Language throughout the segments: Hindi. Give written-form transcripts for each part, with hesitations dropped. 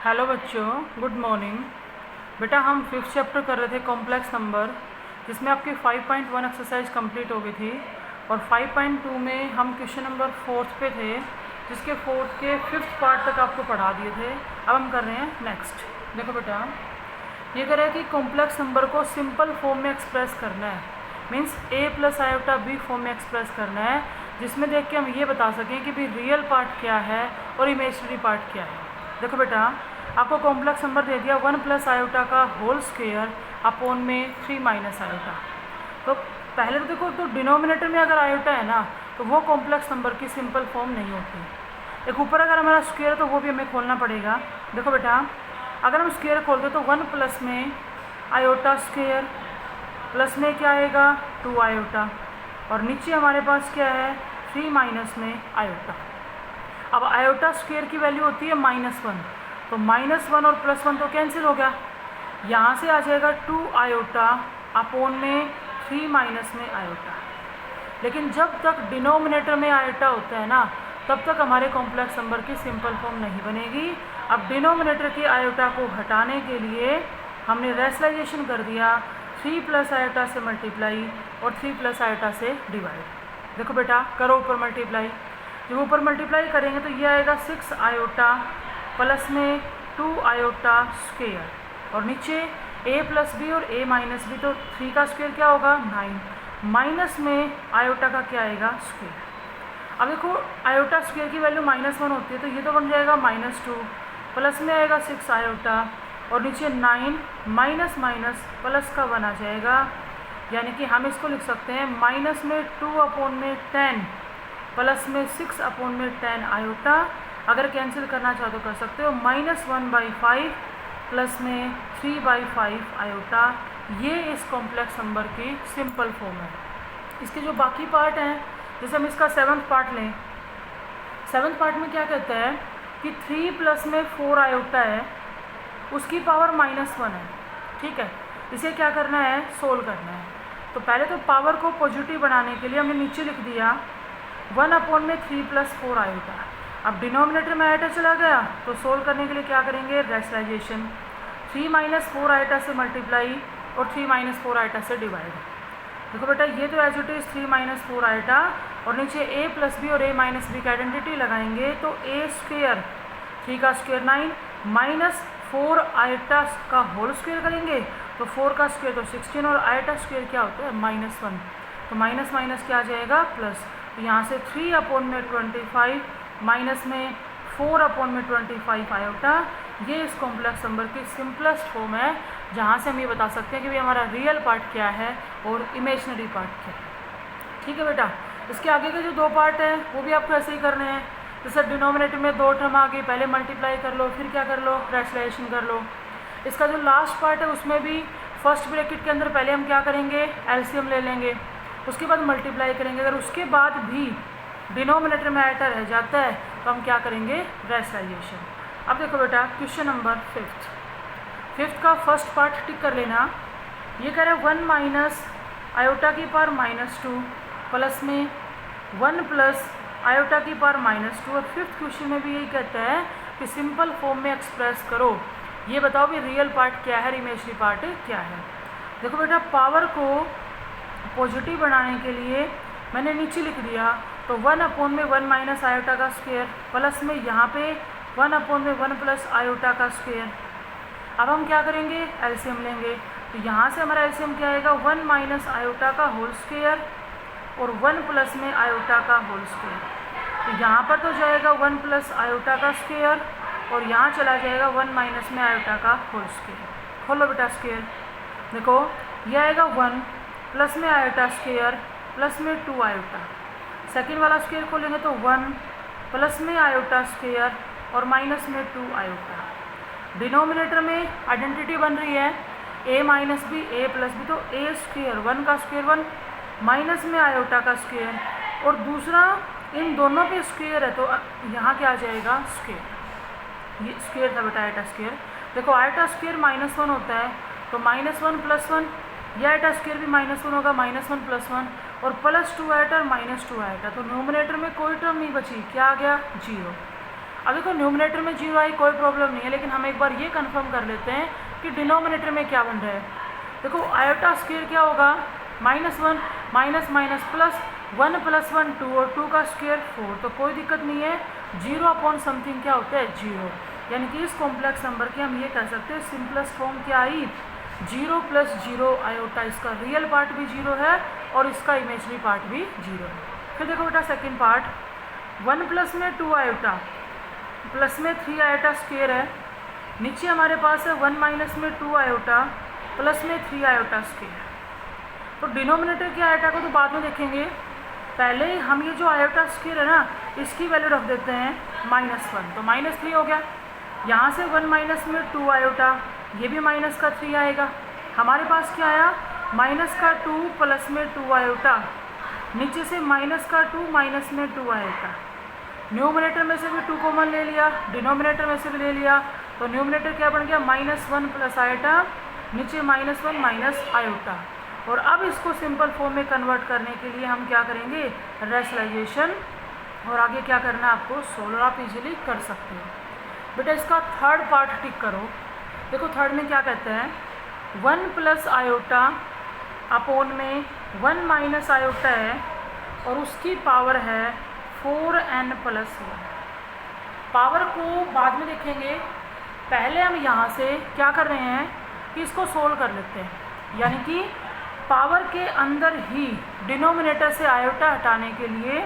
हेलो बच्चों, गुड मॉर्निंग। बेटा हम फिफ्थ चैप्टर कर रहे थे कॉम्प्लेक्स नंबर, जिसमें आपकी 5.1 एक्सरसाइज कंप्लीट हो गई थी और 5.2 में हम क्वेश्चन नंबर 4 पे थे, जिसके 4th के 5th पार्ट तक आपको पढ़ा दिए थे। अब हम कर रहे हैं नेक्स्ट। देखो बेटा, ये कह रहा है कि कॉम्प्लेक्स नंबर को सिंपल फॉर्म में एक्सप्रेस करना है, means a plus iota b form में एक्सप्रेस करना है, जिसमें देख के हम ये बता सकें कि भी रियल पार्ट क्या है और इमेजिनरी पार्ट क्या है। देखो बेटा, आपको कॉम्प्लेक्स नंबर दे दिया 1 प्लस आयोटा का होल स्क्वायर अपॉन में 3 माइनस आयोटा। तो पहले तो देखो, तो डिनोमिनेटर में अगर आयोटा है ना, तो वो कॉम्प्लेक्स नंबर की सिंपल फॉर्म नहीं होती। एक ऊपर अगर हमारा स्क्वायर, तो वो भी हमें खोलना पड़ेगा। देखो बेटा, अगर हम स्क्वायर खोलते तो 1 प्लस में आयोटा स्क्वायर, प्लस में क्या आएगा 2 आयोटा, और नीचे हमारे पास क्या है 3 माइनस में आयोटा। अब आयोटा स्क्वायर की वैल्यू होती है -1, तो -1 और +1 तो कैंसिल हो गया। यहाँ से आ जाएगा 2 आयोटा अपॉन में 3 माइनस में आयोटा। लेकिन जब तक डिनोमिनेटर में आयोटा होता है ना, तब तक हमारे कॉम्प्लेक्स नंबर की सिंपल फॉर्म नहीं बनेगी। अब डिनोमिनेटर के आयोटा को हटाने के लिए हमने रेशनलाइजेशन कर दिया, 3 प्लस आयोटा से मल्टीप्लाई और 3 प्लस आयोटा से डिवाइड। देखो बेटा, करो ऊपर मल्टीप्लाई। जब ऊपर मल्टीप्लाई करेंगे तो ये आएगा 6 आयोटा प्लस में 2 आयोटा स्क्वायर, और नीचे a प्लस बी और a माइनस बी, तो 3 का स्क्वायर क्या होगा 9, माइनस में आयोटा का क्या आएगा स्क्वायर। अब देखो, आयोटा स्क्वायर की वैल्यू -1 होती है, तो ये तो बन जाएगा -2, प्लस में आएगा 6 आयोटा, और नीचे 9 माइनस माइनस प्लस का 1 आ जाएगा। यानी कि हम इसको लिख सकते हैं माइनस में 2 अपॉन में 10 प्लस में 6 अपॉन में 10 आयोटा। अगर कैंसिल करना चाहो तो कर सकते हो, -1/5 प्लस में 3/5 आयोटा। ये इस कॉम्प्लेक्स नंबर की सिंपल फॉर्म है। इसके जो बाकी पार्ट हैं, जैसे हम इसका 7th पार्ट लें, 7th पार्ट में क्या कहता है कि 3 प्लस में 4 आयोटा है, उसकी पावर -1 है। ठीक है, इसे क्या करना है, सोल्व करना है। तो पहले तो पावर को पॉजिटिव बनाने के लिए हमने नीचे लिख दिया 1 अपॉन में 3 प्लस 4 आयोटा। अब डिनोमिनेटर में आयोटा चला गया, तो सोल्व करने के लिए क्या करेंगे, रेशनलाइजेशन, 3 माइनस 4 आयोटा से मल्टीप्लाई और 3 माइनस 4 आयोटा से डिवाइड। देखो बेटा, ये तो as it is 3 minus 4 iota, और नीचे a प्लस बी और a माइनस बी की आइडेंटिटी लगाएंगे, तो a स्क्वायर 3 का स्क्वायर 9 माइनस 4 आयोटा का होल स्क्वायर करेंगे, तो 4 का स्क्वायर तो 16, और आयोटा स्क्वायर क्या होता है -1, तो माइनस माइनस क्या आ जाएगा प्लस। तो यहाँ से 3 अपॉन में 25 माइनस में 4 अपॉन में 25 आयोटा। ये इस कॉम्प्लेक्स नंबर की सिंपलेस्ट फॉर्म है, जहाँ से हम ये बता सकते हैं कि भाई हमारा रियल पार्ट क्या है और इमेजिनरी पार्ट क्या है। ठीक है बेटा, इसके आगे के जो 2 पार्ट हैं वो भी आपको ऐसे ही करने हैं। जैसे डिनोमिनेटर में 2 टर्म आ गई, पहले मल्टीप्लाई कर लो, फिर क्या कर लो, रेशनलाइजेशन कर लो। इसका जो लास्ट पार्ट है उसमें भी फर्स्ट ब्रैकेट के अंदर पहले हम क्या करेंगे, एलसीएम ले लेंगे, उसके बाद मल्टीप्लाई करेंगे। अगर उसके बाद भी डिनोमिनेटर में आयोटा रह जाता है तो हम क्या करेंगे, रेशनलाइजेशन। अब देखो बेटा, क्वेश्चन नंबर 5th का फर्स्ट पार्ट टिक कर लेना। ये कह रहा है 1 माइनस आयोटा की पावर -2 प्लस में 1 प्लस आयोटा की पावर -2, और 5th क्वेश्चन में भी यही कहता है कि सिंपल फॉर्म में एक्सप्रेस करो। ये बताओ भी रियल पार्ट क्या है, इमेजिनरी पार्ट क्या है। देखो बेटा, पावर को पॉजिटिव बनाने के लिए मैंने नीचे लिख दिया, तो 1 अपॉन में 1 माइनस आयोटा का स्क्वायर, प्लस में यहाँ पे 1 अपॉन में 1 प्लस आयोटा का स्क्वायर। अब हम क्या करेंगे, एलसीएम लेंगे, तो यहाँ से हमारा एलसीएम क्या आएगा, 1 माइनस आयोटा का होल स्क्वायर और 1 प्लस में आयोटा का होल स्क्वायर। तो यहाँ पर तो जाएगा 1 प्लस आयोटा का स्क्वायर, और यहाँ चला जाएगा 1 माइनस में आयोटा का होल स्क्वायर। खोलो बेटा स्क्वायर, देखो ये आएगा 1 प्लस में आयोटा स्क्वायर प्लस में 2 आयोटा। सेकेंड वाला स्क्वायर खोलेंगे तो 1 प्लस में आयोटा स्क्वायर और माइनस में 2 आयोटा। डिनोमिनेटर में आइडेंटिटी बन रही है a minus b a plus b, तो a स्क्वायर 1 का स्क्वायर 1 माइनस में आयोटा का स्क्वायर, और दूसरा इन दोनों पे स्क्वायर है, तो यहाँ क्या आ जाएगा स्क्वायर। ये स्क्वायर था बेटा, आयोटा स्क्वायर। देखो आयोटा स्क्वायर -1 होता है, तो -1 + 1, यह आयोटा स्क्वायर भी -1 होगा, -1 + 1, और +2 आयोटा और -2 आयोटा। तो नोमिनेटर में कोई टर्म नहीं बची, क्या आ गया 0। अब देखो न्यूमिनेटर में 0 आई कोई प्रॉब्लम नहीं है, लेकिन हम एक बार ये कंफर्म कर लेते हैं कि डिनोमिनेटर में क्या बन रहा है। देखो आयोटा स्क्वायर क्या होगा, -1 माइनस माइनस प्लस 1 + 1 2 और 2 का स्क्वायर 4, तो कोई दिक्कत नहीं है। 0 अपॉन समथिंग क्या होता है, 0, यानी कि इस कॉम्प्लेक्स नंबर के हम ये कह सकते हैं सिंपलेस्ट फॉर्म क्या आई, 0 + 0 आयोटा। इसका रियल पार्ट भी 0 है और इसका इमेजरी पार्ट भी 0 है। फिर देखो बेटा सेकेंड पार्ट, 1 प्लस में 2 आयोटा प्लस में 3 आयोटा स्क्वायर है, नीचे हमारे पास है 1 माइनस में 2 आयोटा प्लस में 3 आयोटा स्क्वायर। तो डिनोमिनेटर के आयोटा को तो बाद में देखेंगे, पहले ही हम ये जो आयोटा स्क्वायर है ना इसकी वैल्यू रख देते हैं -1, तो -3 हो गया। यहाँ से 1 माइनस में 2 आयोटा, ये भी माइनस का 3 आएगा। हमारे पास क्या आया, माइनस का 2 प्लस में 2 आयोटा, नीचे से माइनस का 2 माइनस में 2 आयोटा। न्यूमिनेटर में से भी 2 कॉमन ले लिया, डिनोमिनेटर में से भी ले लिया, तो न्यूमिनेटर क्या बन गया, -1 प्लस आयोटा, नीचे -1 माइनस आयोटा। और अब इसको सिंपल फॉर्म में कन्वर्ट करने के लिए हम क्या करेंगे, रैशनलाइजेशन, और आगे क्या करना है आपको सोल्व, आप इजीली कर सकते हो। बेटा इसका थर्ड पार्ट टिक करो। देखो थर्ड में क्या कहते हैं, 1 प्लस आयोटा अपॉन में 1 माइनस आयोटा है और उसकी पावर है 4n + 1। पावर को बाद में देखेंगे, पहले हम यहाँ से क्या कर रहे हैं कि इसको सोल्व कर लेते हैं, यानी कि पावर के अंदर ही डिनोमिनेटर से आयोटा हटाने के लिए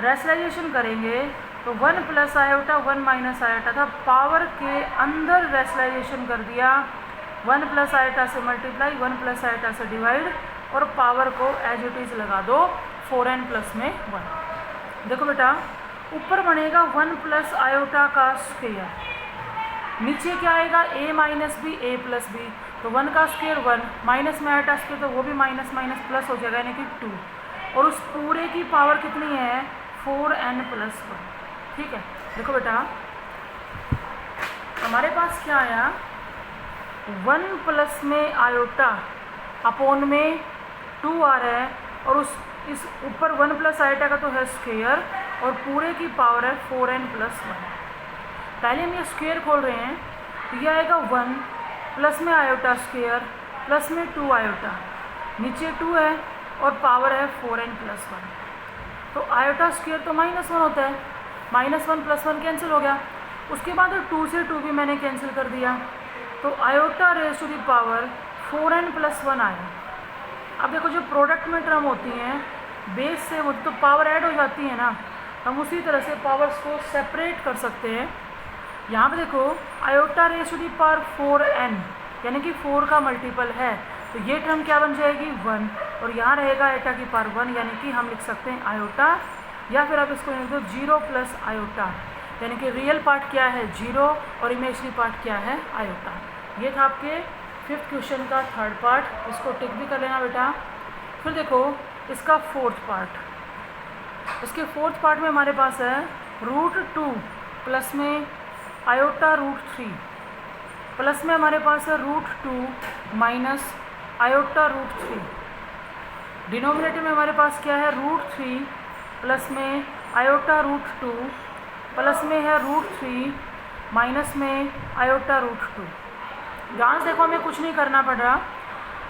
रैशनलाइजेशन करेंगे। तो 1 प्लस आयोटा 1 माइनस आयोटा था, पावर के अंदर रैशनलाइजेशन कर दिया, 1 प्लस आयोटा से मल्टीप्लाई, 1 प्लस आयोटा से डिवाइड, और पावर को एज इट इज़ लगा दो 4n + में 1। देखो बेटा ऊपर बनेगा 1 प्लस आयोटा का स्क्वायर, नीचे क्या आएगा a minus b a plus b, तो 1 का स्क्वायर 1, माइनस में आयोटा स्क्वायर तो वो भी माइनस माइनस प्लस हो जाएगा, यानी कि 2, और उस पूरे की पावर कितनी है 4n + 1। ठीक है, देखो बेटा हमारे पास क्या आया, 1 प्लस में आयोटा अपॉन में 2 आ रहा है, और इस ऊपर 1 प्लस आयोटा का तो है स्क्वायर और पूरे की पावर है 4n + 1। पहले हम ये स्क्वायर खोल रहे हैं, तो ये आएगा 1 प्लस में आयोटा स्क्वायर प्लस में 2 आयोटा, नीचे 2 है और पावर है 4n + 1। तो आयोटा स्क्वायर तो -1 होता है, -1 + 1 कैंसिल हो गया, उसके बाद 2 से 2 भी मैंने कैंसिल कर दिया, तो iota raise to the power 4n + 1 आया। अब देखो जो प्रोडक्ट में टर्म होती हैं बेस से वो तो पावर ऐड हो जाती है ना, हम उसी तरह से पावर्स को सेपरेट कर सकते हैं। यहाँ पे देखो iota raise to the power 4n, यानी कि 4 का मल्टीपल है, तो ये टर्म क्या बन जाएगी 1, और यहाँ रहेगा आयोटा की पावर 1, यानी कि हम लिख सकते हैं आयोटा, या फिर आप इसको लिख दो 0 प्लस आयोटा, यानी कि रियल पार्ट क्या है 0 और इमेजरी पार्ट क्या है आयोटा। ये था आपके 5th क्वेश्चन का थर्ड पार्ट, इसको टिक भी कर लेना बेटा। फिर देखो इसका फोर्थ पार्ट, इसके फोर्थ पार्ट में हमारे पास है √2 प्लस में आयोटा √3 प्लस में हमारे पास है √2 माइनस आयोटा √3। डिनोमिनेटर में हमारे पास क्या है √3 प्लस में आयोटा √2 प्लस में है √3 माइनस में आयोटा √2। ध्यान से देखो हमें कुछ नहीं करना पड़ रहा,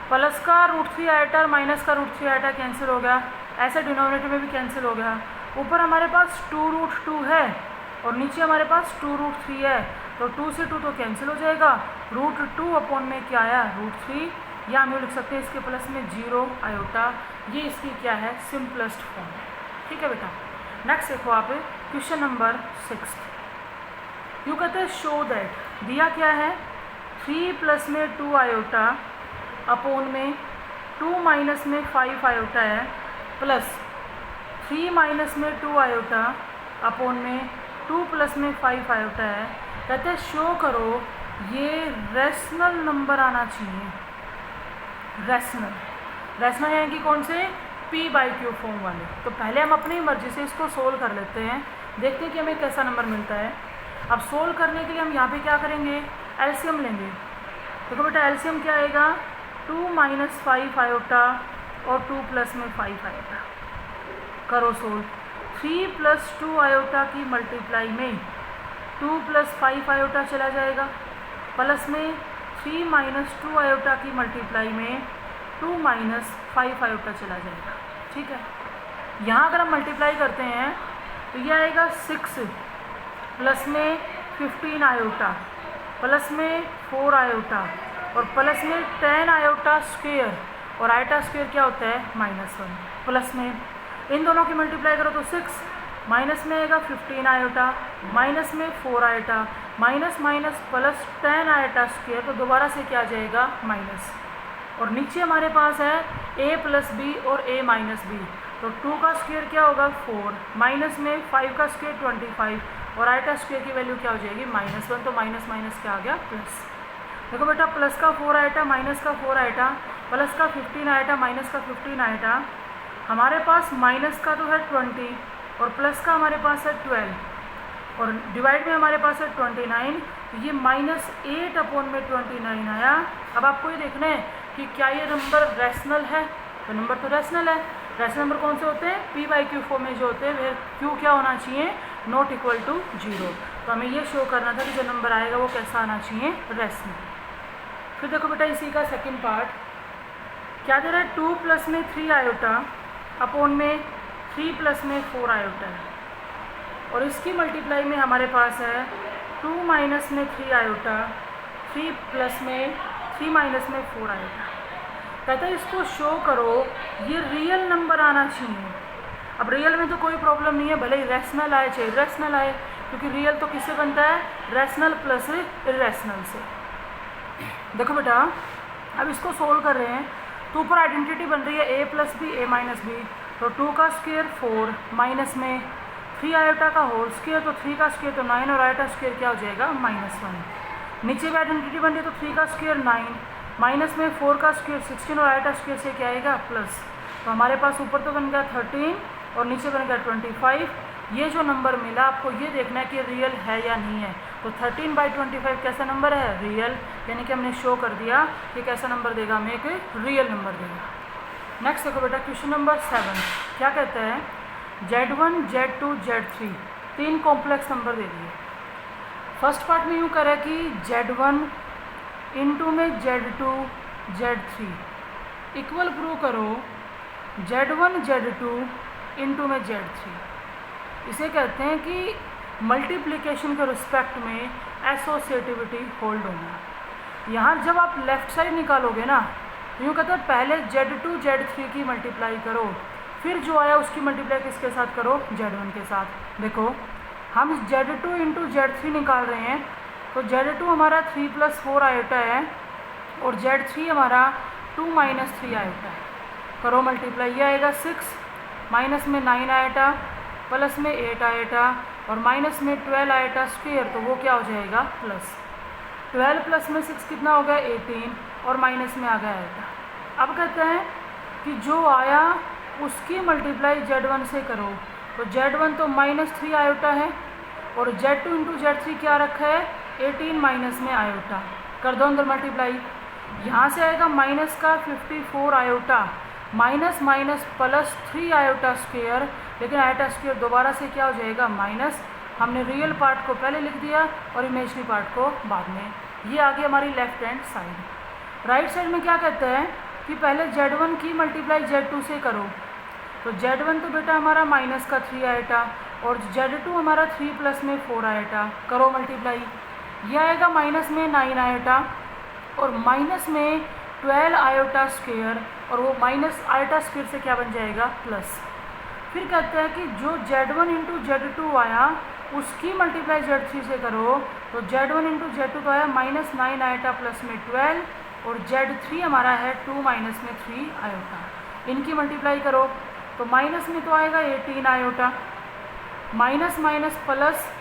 प्लस का √3 आयोटा माइनस का √3 आयोटा कैंसिल हो गया, ऐसे डिनोमिनेटर में भी कैंसिल हो गया। ऊपर हमारे पास 2√2 है और नीचे हमारे पास 2√3 है, तो 2 से 2 तो कैंसिल हो जाएगा, √2 अपॉन में क्या आया √3, या हम लिख सकते हैं इसके प्लस में 0 आयोटा। ये इसकी क्या है सिंपलेस्ट फॉर्म। ठीक है बेटा, नेक्स्ट देखो आप क्वेश्चन नंबर 6। यूँ कहते हैं शो दैट, दिया क्या है 3 प्लस में 2 आयोटा अपॉन में 2 माइनस में 5 आयोटा है, प्लस 3 माइनस में 2 आयोटा अपॉन में 2 प्लस में 5 आयोटा है। कहते हैं शो करो ये रैशनल नंबर आना चाहिए, रैशनल यानी कि कौन से p/q फॉर्म वाले। तो पहले हम अपनी मर्जी से इसको सोल्व कर लेते हैं, देखते हैं कि हमें कैसा नंबर मिलता है। अब सोल्व करने के लिए हम यहाँ पे क्या करेंगे, एलसीएम लेंगे। देखो बेटा एलसीएम क्या आएगा 2 माइनस 5 आयोटा और 2 प्लस में 5 आयोटा। करो सोल्व, 3 प्लस 2 आयोटा की मल्टीप्लाई में 2 + 5 आयोटा चला जाएगा, प्लस में 3 - 2 आयोटा की मल्टीप्लाई में 2 - 5 आयोटा चला जाएगा। ठीक है, यहाँ अगर हम मल्टीप्लाई करते हैं तो ये आएगा 6 प्लस में 15 आयोटा प्लस में 4 आयोटा और प्लस में 10 आयोटा स्क्वेयर, और आयोटा स्क्वेयर क्या होता है -1, प्लस में इन दोनों की मल्टीप्लाई करो तो 6, माइनस में आएगा 15 आयोटा, माइनस में 4 iota, minus minus plus 10 iota square, तो दोबारा से क्या आ जाएगा माइनस, और नीचे हमारे पास है a + b और a - b, तो 2 का स्क्वेयर क्या होगा 4, माइनस में 5 का स्क्वेयर 25, और आयोटा स्क्वेयर की वैल्यू क्या हो जाएगी -1, तो माइनस माइनस क्या आ गया प्लस। देखो बेटा, प्लस का 4 आयोटा माइनस का 4 आयोटा प्लस का 15 आयोटा माइनस का 15 आयोटा, हमारे पास माइनस का तो है 20 और प्लस का हमारे पास है 12, और डिवाइड में हमारे पास है 29, ये -8/29 आया। अब आपको ये देखना है कि क्या ये नंबर रैशनल है, तो नंबर तो रैशनल है। रैशनल नंबर कौन से होते हैं, p/q फॉर्म में जो होते हैं, वे q क्या होना चाहिए ≠ 0, तो हमें ये शो करना था कि जो नंबर आएगा वो कैसा आना चाहिए रैशनल। फिर देखो बेटा, इसी का सेकंड पार्ट क्या दे रहा है, 2 + में 3 आयोटा अपॉन में 3 + में 4 आयोटा है, और इसकी मल्टीप्लाई में हमारे पास है 2 - में 3 आयोटा 3 + में 3 - में 4 आयोटा। कहता है इसको शो करो ये रियल नंबर आना चाहिए। अब रियल में तो कोई प्रॉब्लम नहीं है, भले ही रैशनल आए चाहे इरेशनल आए, क्योंकि रियल तो किससे बनता है, रैशनल प्लस इरेशनल से। देखो बेटा, अब इसको सोल्व कर रहे हैं तो ऊपर आइडेंटिटी बन रही है a + b a - b, तो 2 का स्क्वेयर 4 माइनस में 3 आयोटा का होल स्क्वेयर, तो 3 का स्क्वेयर तो 9, और आयोटा स्क्वेयर क्या हो जाएगा -1। नीचे भी आइडेंटिटी बन रही है तो 3 का स्क्वेयर 9 माइनस में 4 का स्क्वेयर 16, और आयोटा स्क्वेयर से क्या आएगा प्लस, तो हमारे पास ऊपर तो बन गया 13 और नीचे बन गया 25। ये जो नंबर मिला आपको ये देखना है कि रियल है या नहीं है, तो 13/25 कैसा नंबर है रियल, यानी कि हमने शो कर दिया कि कैसा नंबर देगा, हमें एक रियल नंबर देगा। नेक्स्ट देखो बेटा, क्वेश्चन नंबर 7 क्या कहता है, Z1 Z2 Z3 3 complex number दे दिए। फर्स्ट पार्ट में यूँ करें कि Z1 इंटू में Z2 Z3 इक्वल प्रूव करो Z1 Z2 इंटू में Z3। इसे कहते हैं कि मल्टीप्लिकेशन के रिस्पेक्ट में एसोसिएटिविटी होल्ड होना। यहाँ जब आप लेफ्ट साइड निकालोगे ना, तो यूँ कहते हैं पहले Z2 Z3 की मल्टीप्लाई करो, फिर जो आया उसकी मल्टीप्लाई किसके साथ करो, Z1 के साथ। देखो, हम Z2 इंटू Z3 निकाल रहे हैं, तो Z2 हमारा 3 + 4 आयोटा है और Z3 हमारा 2 - 3 आयोटा है। करो मल्टीप्लाई, ये आएगा 6 माइनस में 9 आयोटा प्लस में 8 आयोटा और माइनस में 12 आयोटा स्क्वेयर, तो वो क्या हो जाएगा प्लस। 12 प्लस में 6 कितना हो गया 18, और माइनस में आ गया आयोटा। अब कहते हैं कि जो आया उसकी मल्टीप्लाई Z1 से करो, तो Z1 तो -3 आयोटा है और Z2 इंटू Z3 क्या रखा है 18 माइनस में आयोटा। कर दो अंदर मल्टीप्लाई, यहाँ से आएगा माइनस का 54 iota minus minus plus 3 iota square, लेकिन आयोटा स्क्वेयर दोबारा से क्या हो जाएगा माइनस। हमने रियल पार्ट को पहले लिख दिया और इमेजनरी पार्ट को बाद में। ये आ गई हमारी left hand side. Right side में क्या कहता है कि पहले Z1 की मल्टीप्लाई Z2 से करो, तो Z1 तो बेटा हमारा माइनस का 3 आयोटा और Z2 हमारा 3 + में 4 आयोटा। करो मल्टीप्लाई, यह आएगा माइनस में 9 आयोटा और माइनस में 12 आयोटा स्क्वेयर, और वो माइनस आयोटा स्क्वेयर से क्या बन जाएगा प्लस। फिर कहते हैं कि जो Z1 इंटू Z2 आया उसकी मल्टीप्लाई Z3 से करो, तो Z1 इंटू Z2 तो आया -9 आयोटा प्लस में 12 और Z3 हमारा है 2 माइनस में 3 आयोटा। इनकी मल्टीप्लाई करो तो माइनस में तो आएगा 18 आयोटा माइनस माइनस प्लस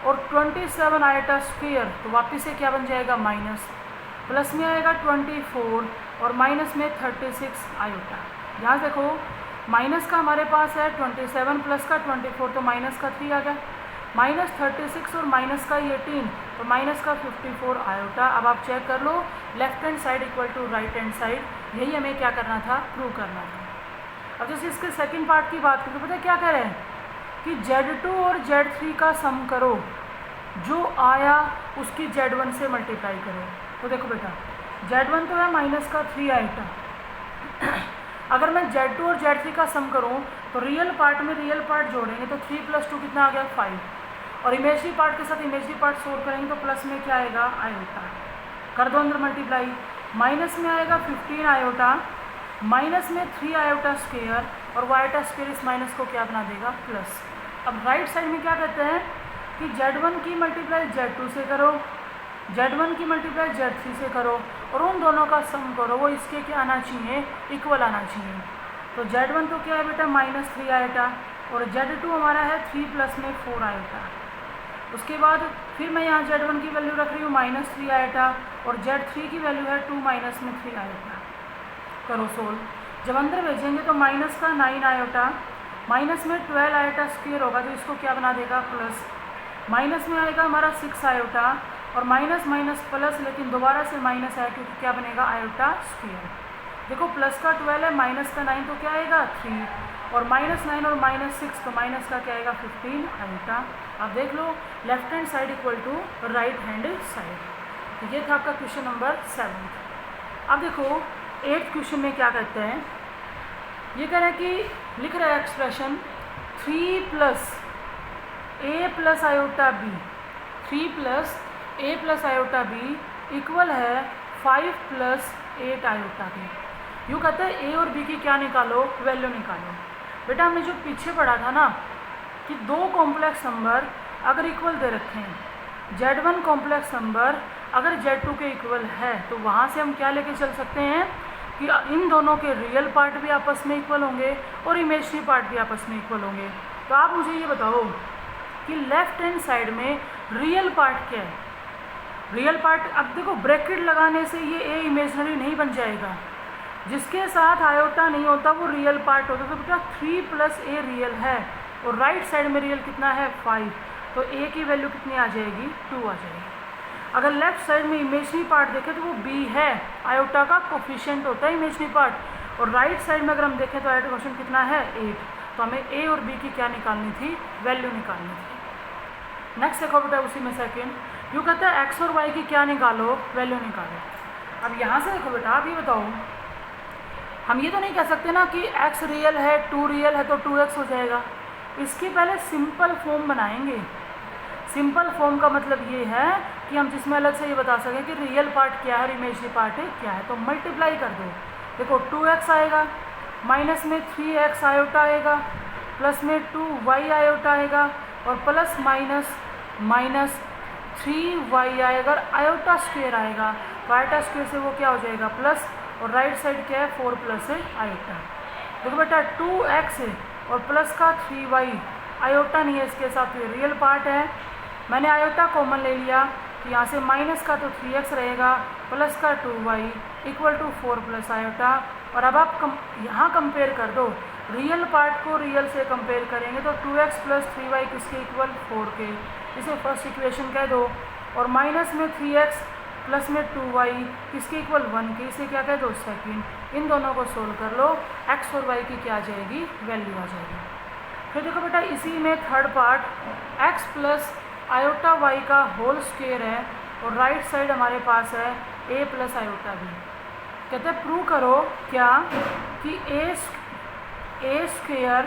और 27 आयोटा स्क्वेयर, तो वापिस से क्या बन जाएगा माइनस। प्लस में आएगा 24 और माइनस में 36 आयोटा। यहाँ देखो माइनस का हमारे पास है 27 प्लस का 24, तो माइनस का 3 आ गया, माइनस 36 और माइनस का 18, तो माइनस का 54 आयोटा। अब आप चेक कर लो left hand side equal to right hand side, यही हमें क्या करना था प्रूव करना था। अब जैसे इसके सेकंड पार्ट की बात करें तो पता है क्या कह रहे हैं कि Z2 और Z3 का सम करो, जो आया उसकी Z1 से मल्टीप्लाई करो। तो देखो बेटा Z1 तो है माइनस का 3 आइटा, अगर मैं Z2 और Z3 का सम करूं तो रियल पार्ट में रियल पार्ट जोड़ेंगे तो 3 + 2 कितना आ गया 5, और इमेजरी पार्ट के साथ इमेजरी पार्ट सोल्व करेंगे तो प्लस में क्या आएगा आयोटा, कर दो अंदर मल्टीप्लाई। माइनस में आएगा 15 आयोटा, माइनस में 3 आयोटा स्क्वायर, और वाइटा स्क्वायर इस माइनस को क्या बना देगा प्लस। अब राइट साइड में क्या कहते हैं कि Z1 की मल्टीप्लाई Z2 से करो, Z1 की मल्टीप्लाई Z3 से करो, और उन दोनों का सम करो, वो इसके क्या आना चाहिए इक्वल आना चाहिए। तो Z1 तो क्या है बेटा -3 आयोटा, और Z2 हमारा है 3 प्लस में 4 आयोटा। उसके बाद फिर मैं यहाँ Z1 की वैल्यू रख रही हूँ -3 आयोटा, और Z3 की वैल्यू है 2 माइनस में 3 आयोटा। करो सोल्व, जब अंदर भेजेंगे तो माइनस का 9 आयोटा, माइनस में 12 आयोटा स्क्वायर होगा तो इसको क्या बना देगा प्लस, माइनस में आएगा हमारा 6 आयोटा, और माइनस माइनस प्लस, लेकिन दोबारा से माइनस आया क्योंकि क्या बनेगा आयोटा स्क्वायर। देखो प्लस का 12 है, माइनस का 9 तो क्या आएगा 3, और -9 और -6 तो माइनस का क्या आएगा 15 आयोटा। अब देख लो left hand side equal to right hand side. तो ये था आपका क्वेश्चन नंबर 7। अब देखो 8th क्वेश्चन में क्या कहते हैं, ये कह रहे हैं कि लिख रहा है expression 3 + a + iota b, 3 + a + iota b equal है 5 + 8 आयोटा b। यूँ कहते हैं a और b की क्या निकालो वैल्यू निकालो। बेटा हमने जो पीछे पढ़ा था ना कि दो कॉम्प्लेक्स नंबर अगर इक्वल दे रखे हैं, Z1 कॉम्प्लेक्स नंबर अगर Z2 के इक्वल है तो वहाँ से हम क्या लेके चल सकते हैं कि इन दोनों के रियल पार्ट भी आपस में इक्वल होंगे और इमेजनरी पार्ट भी आपस में इक्वल होंगे। तो आप मुझे ये बताओ कि लेफ्ट हैंड साइड में रियल पार्ट क्या है। रियल पार्ट, अब देखो ब्रैकेट लगाने से ये ए इमेजनरी नहीं बन जाएगा, जिसके साथ आयोटा नहीं होता वो रियल पार्ट होता। तो बेटा 3 + a रियल है, और राइट साइड में रियल कितना है 5, तो a की वैल्यू कितनी आ जाएगी 2 आ जाएगी। अगर लेफ्ट साइड में इमेजनरी पार्ट देखें तो वो b है, आयोटा का कोफिशिएंट होता है इमेजनरी पार्ट, और राइट साइड में अगर हम देखें तो आयोटा कोफिशिएंट कितना है 8, तो हमें a और b की क्या निकालनी थी वैल्यू निकालनी थी। नेक्स्ट देखो बेटा उसी में सेकेंड, यूँ कहता है x और y की क्या निकालो वैल्यू निकालो। अब यहाँ से देखो बेटा आप ये बताओ, हम ये तो नहीं कह सकते ना कि x रियल है 2 रियल है तो 2x हो जाएगा। इसकी पहले सिंपल फॉर्म बनाएंगे। सिंपल फॉर्म का मतलब ये है कि हम जिसमें अलग से ये बता सकें कि रियल पार्ट क्या है और इमेजनरी पार्ट क्या है। तो मल्टीप्लाई कर दो, देखो 2x आएगा, माइनस में 3x आयोटा आएगा, प्लस में 2y आयोटा आएगा, और प्लस माइनस 3y आएगा, आयोटा स्क्वायर आएगा। तो आयोटा स्क्वायर से वो क्या हो जाएगा प्लस, और राइट साइड क्या है 4 प्लस है आयोटा। देखो बेटा 2x है और प्लस का 3y, आयोटा नहीं है इसके साथ, ये रियल पार्ट है। मैंने आयोटा कॉमन ले लिया तो यहाँ से माइनस का तो 3x रहेगा, प्लस का 2y equal to 4 plus iota. और अब आप यहाँ कंपेयर कर दो, रियल पार्ट को रियल से कंपेयर करेंगे तो 2x + 3y किसके इक्वल 4 के, इसे फर्स्ट इक्वेशन कह दो। और माइनस में 3x प्लस में 2y किसके इक्वल 1 के, इसे क्या कह दो सेकेंड। इन दोनों को सोल्व कर लो, x और y की क्या आ जाएगी वैल्यू आ जाएगी। फिर देखो बेटा इसी में third part x + iota y का होल स्क्वायर है, और राइट साइड हमारे पास है a + आयोटा b। कहते हैं प्रूव करो क्या कि a स्क्वायर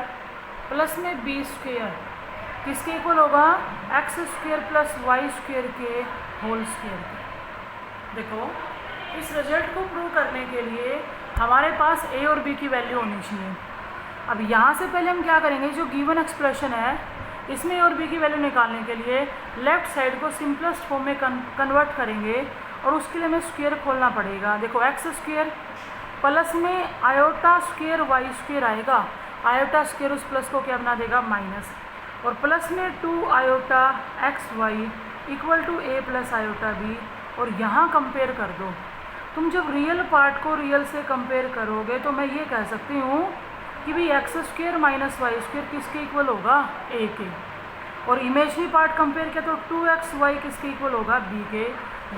प्लस में b स्क्वायर किसके इक्वल होगा x square plus y square के होल स्क्वायर के। देखो इस रिजल्ट को प्रूव करने के लिए हमारे पास a और b की वैल्यू होनी चाहिए। अब यहाँ से पहले हम क्या करेंगे, जो गिवन एक्सप्रेशन है इसमें a और b की वैल्यू निकालने के लिए लेफ्ट साइड को सिंपलेस्ट फॉर्म में कन्वर्ट करेंगे, और उसके लिए हमें स्क्वायर खोलना पड़ेगा। देखो x स्क्वायर प्लस में आयोटा स्क्वायर y स्क्वायर आएगा, आयोटा स्क्वायर उस प्लस को क्या बना देगा माइनस, और प्लस में 2 iota xy equal to a + iota b। और यहाँ कंपेयर कर दो, तुम जब रियल पार्ट को रियल से कंपेयर करोगे तो मैं ये कह सकती हूँ कि भाई x square minus y square किसके इक्वल होगा a के, और इमेजनरी पार्ट कंपेयर किया तो 2xy किसके इक्वल होगा b के।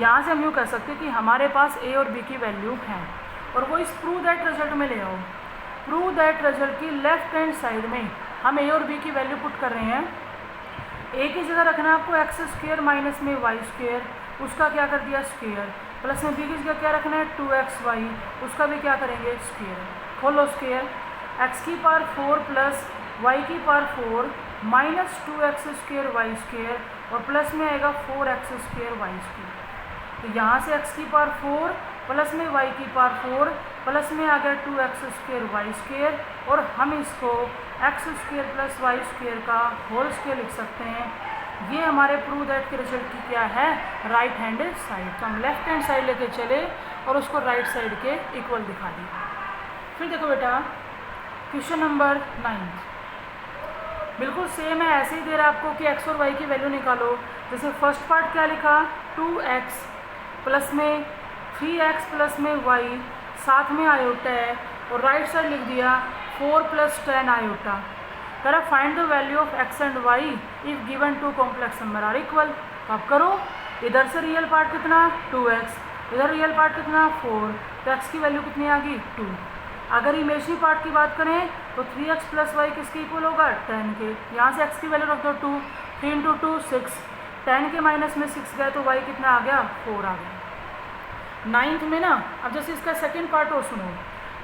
यहाँ से हम यूँ कह सकते हैं कि हमारे पास a और b की वैल्यू है, और वो इस प्रूव दैट रिजल्ट में ले आओ। प्रूव दैट रिजल्ट की लेफ्ट हैंड साइड में हम a और b की वैल्यू पुट कर रहे हैं। ए की जगह रखना है आपको एक्स स्क्वेयर माइनस में वाई स्क्वेयर, उसका क्या कर दिया स्क्वेयर, प्लस में बी की जगह क्या रखना है 2xy, उसका भी क्या करेंगे स्क्वेयर। खोलो स्क्वेयर, एक्स की पावर 4 प्लस वाई की power 4 minus 2x square y square और प्लस में आएगा 4x स्क्वेयर वाई स्क्वेयर। तो यहाँ से x की पावर 4 प्लस में y की पावर 4 प्लस में आ गया 2x स्क्वेयर वाई स्क्वेयर और हम इसको x square plus y square का होल स्क्वेयर लिख सकते हैं। ये हमारे प्रूव दैट के रिजल्ट की क्या है, राइट हैंड साइड। तो हम लेफ्ट हैंड साइड लेके चले और उसको राइट साइड के इक्वल दिखा दिया। फिर देखो बेटा क्वेश्चन नंबर 9 बिल्कुल सेम है, ऐसे ही दे रहा है आपको कि x और y की वैल्यू निकालो। जैसे फर्स्ट पार्ट क्या लिखा 2x प्लस में 3x प्लस में y साथ में आयोटा है और राइट साइड लिख दिया 4 प्लस 10 आयोटा। कह रहा find the value of x and y if given two complex number are equal. तो आप करो, इधर से रियल पार्ट कितना 2x, इधर रियल पार्ट कितना 4, तो x की वैल्यू कितनी आ गई 2। अगर इमेजिनरी पार्ट की बात करें तो 3x प्लस वाई किसके इक्वल होगा 10 के। यहाँ से x की वैल्यू रख दो 2, 3 इंटू 2 6, 10 के माइनस में 6 गए तो y कितना आ गया 4 आ गया। 9th में ना, अब जैसे इसका सेकंड पार्ट और सुनो,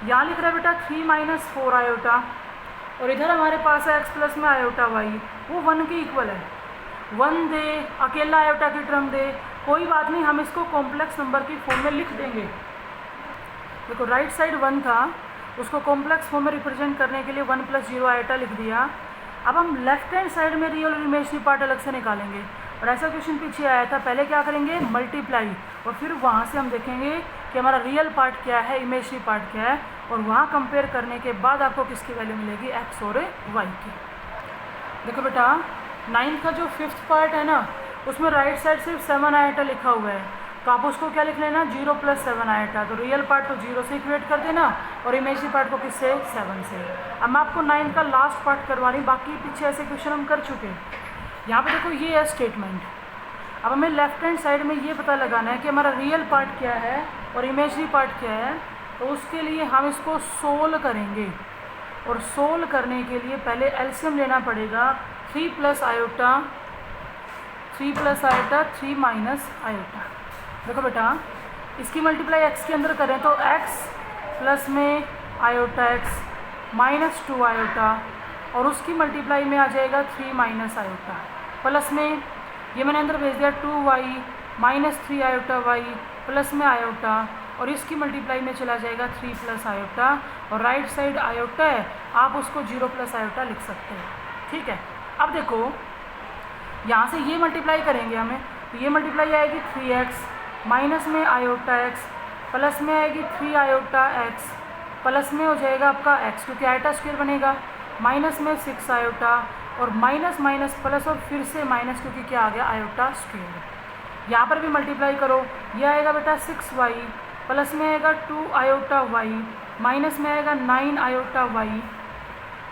यहाँ लिख रहा है बेटा 3 माइनस 4 आयोटा और इधर हमारे पास है x प्लस में आयोटा y, वो 1 के इक्वल है। 1 दे, अकेला आयोटा की टर्म दे, कोई बात नहीं, हम इसको कॉम्प्लेक्स नंबर की फॉर्म में लिख देंगे। देखो राइट साइड 1 था, उसको कॉम्प्लेक्स फॉर्म में रिप्रेजेंट करने के लिए 1 प्लस 0 आयोटा लिख दिया। अब हम लेफ्ट हैंड साइड में रियल और इमेजिनरी पार्ट अलग से निकालेंगे और ऐसा क्वेश्चन पीछे आया था। पहले क्या करेंगे मल्टीप्लाई और फिर वहाँ से हम देखेंगे कि हमारा रियल पार्ट क्या है, इमेजिनरी पार्ट क्या है, और वहाँ कंपेयर करने के बाद आपको किसकी वैल्यू मिलेगी x और y की। देखो बेटा 9th का जो 5th पार्ट है ना, उसमें राइट साइड सिर्फ 7 आयोटा लिखा हुआ है, तो आप उसको क्या लिख लेना 0 प्लस 7 आयोटा। तो रियल पार्ट को 0 से इक्वेट कर देना और इमेजिनरी पार्ट को किससे 7 से। अब मैं आपको 9th का लास्ट पार्ट करवा रही, बाकी पीछे ऐसे क्वेश्चन हम कर चुके। यहाँ पे देखो ये है स्टेटमेंट। अब हमें लेफ्ट हैंड साइड में ये पता लगाना है कि हमारा रियल पार्ट क्या है और इमेजिनरी पार्ट क्या है। तो उसके लिए हम इसको सोल्व करेंगे और सोल्व करने के लिए पहले एलसीएम लेना पड़ेगा 3 प्लस आयोटा 3 माइनस आयोटा। देखो बेटा इसकी मल्टीप्लाई x के अंदर करें तो x प्लस में आयोटा x माइनस 2 आयोटा और उसकी मल्टीप्लाई में आ जाएगा 3 माइनस आयोटा, प्लस में ये मैंने अंदर भेज दिया 2y minus 3 iota y plus में आयोटा और इसकी मल्टीप्लाई में चला जाएगा 3 प्लस आयोटा और राइट साइड आयोटा है, आप उसको 0 प्लस आयोटा लिख सकते हैं। ठीक है, अब देखो यहाँ से ये मल्टीप्लाई करेंगे हमें, तो ये मल्टीप्लाई आएगी 3x माइनस में आयोटा x प्लस में आएगी 3 आयोटा x प्लस में हो जाएगा आपका x क्योंकि आयोटा स्क्वायर बनेगा, माइनस में 6 आयोटा और माइनस माइनस प्लस और फिर से माइनस क्योंकि क्या आ गया आयोटा स्क्वायर। यहाँ पर भी मल्टीप्लाई करो, ये आएगा बेटा 6y प्लस में आएगा 2 आयोटा y माइनस में आएगा 9 आयोटा y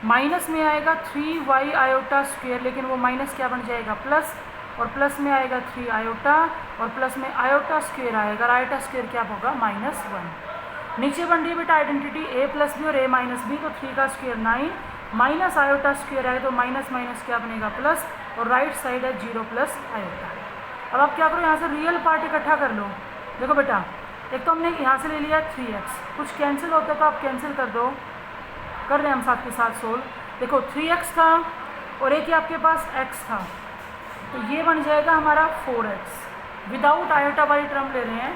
माइनस में आएगा 3y आयोटा स्क्वायर, लेकिन वो माइनस क्या बन जाएगा प्लस और प्लस में आएगा 3 आयोटा और प्लस में आयोटा स्क्वायर आएगा, आयोटा स्क्वायर क्या होगा -1। नीचे बन रही है बेटा आइडेंटिटी a प्लस बी और a माइनस बी, तो 3 का स्क्वायर 9 माइनस आयोटा स्क्वायर आएगा तो माइनस माइनस क्या बनेगा प्लस और राइट साइड है 0 प्लस आयोटा। अब आप क्या करो यहाँ से रियल पार्ट इकट्ठा कर लो। देखो बेटा एक तो हमने यहाँ से ले लिया 3x, कुछ कैंसिल होता है तो आप कैंसिल कर दो, कर रहे हैं हम साथ के साथ सोल्व। देखो 3x था और एक ही आपके पास x था, तो ये बन जाएगा हमारा 4x विदाउट आयोटा वाली टर्म ले रहे हैं।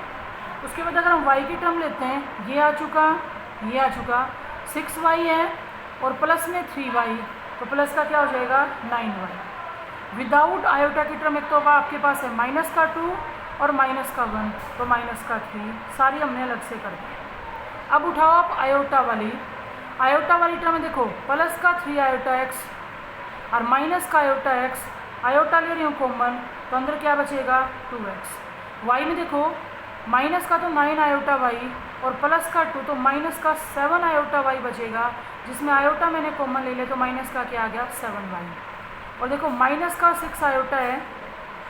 उसके बाद अगर हम y की टर्म लेते हैं, ये आ चुका 6y है और प्लस में 3y, तो प्लस का क्या हो जाएगा 9y विदाउट आयोटा की टर्म। एक तो आपके पास है माइनस का 2 और माइनस का 1, तो माइनस का 3, सारी हमने अलग से कर दी। अब उठाओ आप आयोटा वाली टर्म में, देखो प्लस का 3 आयोटा x और माइनस का आयोटा x, आयोटा ले रही हूँ कॉमन, तो अंदर क्या बचेगा 2x। y में देखो माइनस का तो 9 आयोटा y और प्लस का 2, तो माइनस का 7 आयोटा y बचेगा, जिसमें आयोटा मैंने कॉमन ले लिया तो माइनस का क्या आ गया 7y। और देखो माइनस का 6 आयोटा है,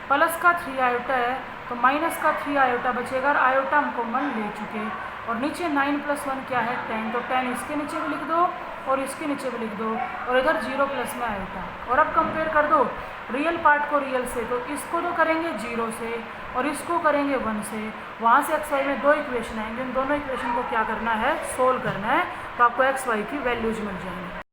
प्लस का 3 आयोटा है, तो माइनस का 3 आयोटा बचेगा और आयोटा हम कॉमन ले चुके। और नीचे 9 + 1 क्या है 10, तो 10 इसके नीचे भी लिख दो और इसके नीचे भी लिख दो और इधर 0 प्लस में आयोटा। और अब कंपेयर कर दो रियल पार्ट को रियल से, तो इसको तो करेंगे 0 से और इसको करेंगे 1 से। वहाँ से एक्स वाई में 2 इक्वेशन आएंगे, उन दोनों इक्वेशन को क्या करना है, सोल्व करना है, तो आपको एक्स वाई की वैल्यूज मिल जाएंगी।